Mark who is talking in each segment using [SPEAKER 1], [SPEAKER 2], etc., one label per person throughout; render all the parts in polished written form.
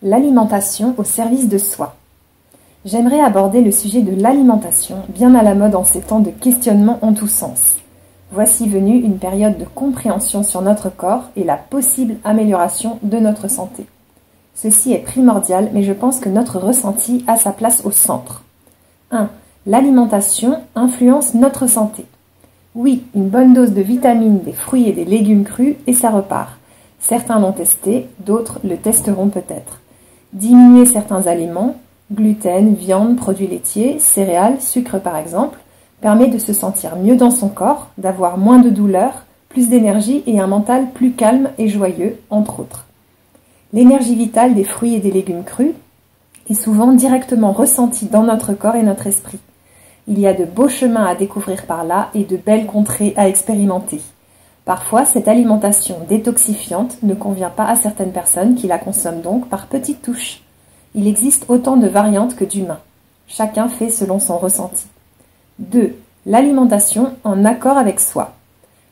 [SPEAKER 1] L'alimentation au service de soi. J'aimerais aborder le sujet de l'alimentation, bien à la mode en ces temps de questionnement en tous sens. Voici venue une période de compréhension sur notre corps et la possible amélioration de notre santé. Ceci est primordial, mais je pense que notre ressenti a sa place au centre. 1. L'alimentation influence notre santé. Oui, une bonne dose de vitamines, des fruits et des légumes crus et ça repart. Certains l'ont testé, d'autres le testeront peut-être. Diminuer certains aliments, gluten, viande, produits laitiers, céréales, sucre par exemple, permet de se sentir mieux dans son corps, d'avoir moins de douleurs, plus d'énergie et un mental plus calme et joyeux, entre autres. L'énergie vitale des fruits et des légumes crus est souvent directement ressentie dans notre corps et notre esprit. Il y a de beaux chemins à découvrir par là et de belles contrées à expérimenter. Parfois, cette alimentation détoxifiante ne convient pas à certaines personnes qui la consomment donc par petites touches. Il existe autant de variantes que d'humains. Chacun fait selon son ressenti. 2. L'alimentation en accord avec soi.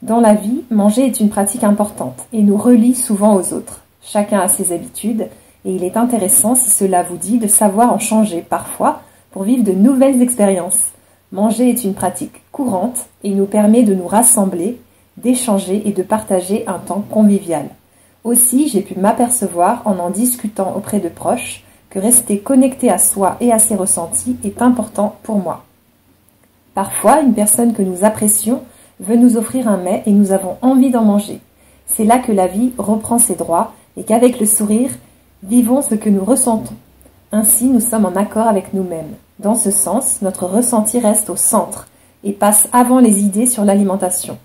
[SPEAKER 1] Dans la vie, manger est une pratique importante et nous relie souvent aux autres. Chacun a ses habitudes et il est intéressant, si cela vous dit, de savoir en changer parfois pour vivre de nouvelles expériences. Manger est une pratique courante et nous permet de nous rassembler, d'échanger et de partager un temps convivial. Aussi, j'ai pu m'apercevoir en discutant auprès de proches que rester connecté à soi et à ses ressentis est important pour moi. Parfois, une personne que nous apprécions veut nous offrir un mets et nous avons envie d'en manger. C'est là que la vie reprend ses droits et qu'avec le sourire, vivons ce que nous ressentons. Ainsi, nous sommes en accord avec nous-mêmes. Dans ce sens, notre ressenti reste au centre et passe avant les idées sur l'alimentation.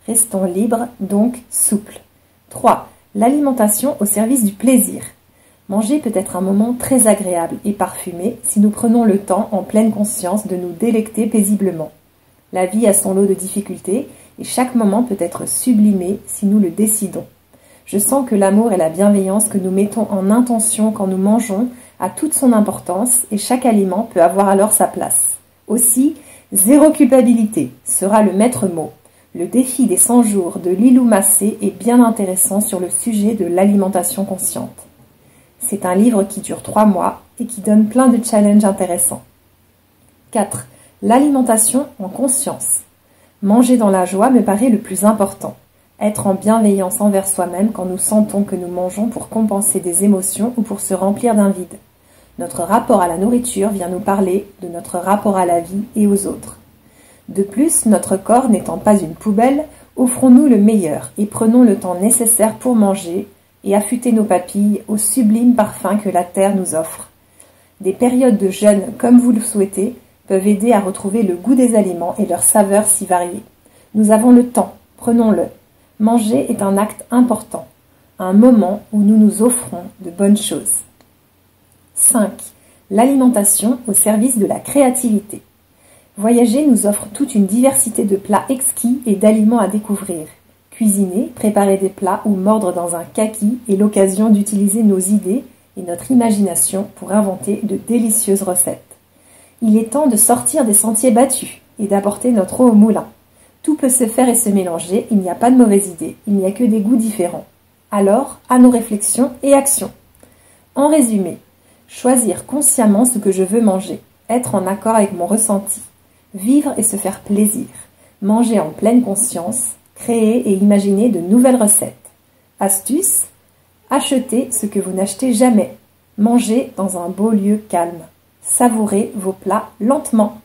[SPEAKER 1] Restons libres, donc souples. 3. L'alimentation au service du plaisir. Manger peut être un moment très agréable et parfumé si nous prenons le temps en pleine conscience de nous délecter paisiblement. La vie a son lot de difficultés et chaque moment peut être sublimé si nous le décidons. Je sens que l'amour et la bienveillance que nous mettons en intention quand nous mangeons a toute son importance et chaque aliment peut avoir alors sa place. Aussi, zéro culpabilité sera le maître mot. Le défi des 100 jours de Lilou Massé est bien intéressant sur le sujet de l'alimentation consciente. C'est un livre qui dure 3 mois et qui donne plein de challenges intéressants. 4. L'alimentation en conscience. Manger dans la joie me paraît le plus important. Être en bienveillance envers soi-même quand nous sentons que nous mangeons pour compenser des émotions ou pour se remplir d'un vide. Notre rapport à la nourriture vient nous parler de notre rapport à la vie et aux autres. De plus, notre corps n'étant pas une poubelle, offrons-nous le meilleur et prenons le temps nécessaire pour manger et affûter nos papilles au sublime parfum que la terre nous offre. Des périodes de jeûne, comme vous le souhaitez, peuvent aider à retrouver le goût des aliments et leurs saveurs si variées. Nous avons le temps, prenons-le. Manger est un acte important, un moment où nous nous offrons de bonnes choses. 5. L'alimentation au service de la créativité. Voyager nous offre toute une diversité de plats exquis et d'aliments à découvrir. Cuisiner, préparer des plats ou mordre dans un kaki est l'occasion d'utiliser nos idées et notre imagination pour inventer de délicieuses recettes. Il est temps de sortir des sentiers battus et d'apporter notre eau au moulin. Tout peut se faire et se mélanger, il n'y a pas de mauvaise idée, il n'y a que des goûts différents. Alors, à nos réflexions et actions. En résumé, choisir consciemment ce que je veux manger, être en accord avec mon ressenti, vivre et se faire plaisir, manger en pleine conscience, créer et imaginer de nouvelles recettes. Astuce, achetez ce que vous n'achetez jamais, mangez dans un beau lieu calme, savourez vos plats lentement.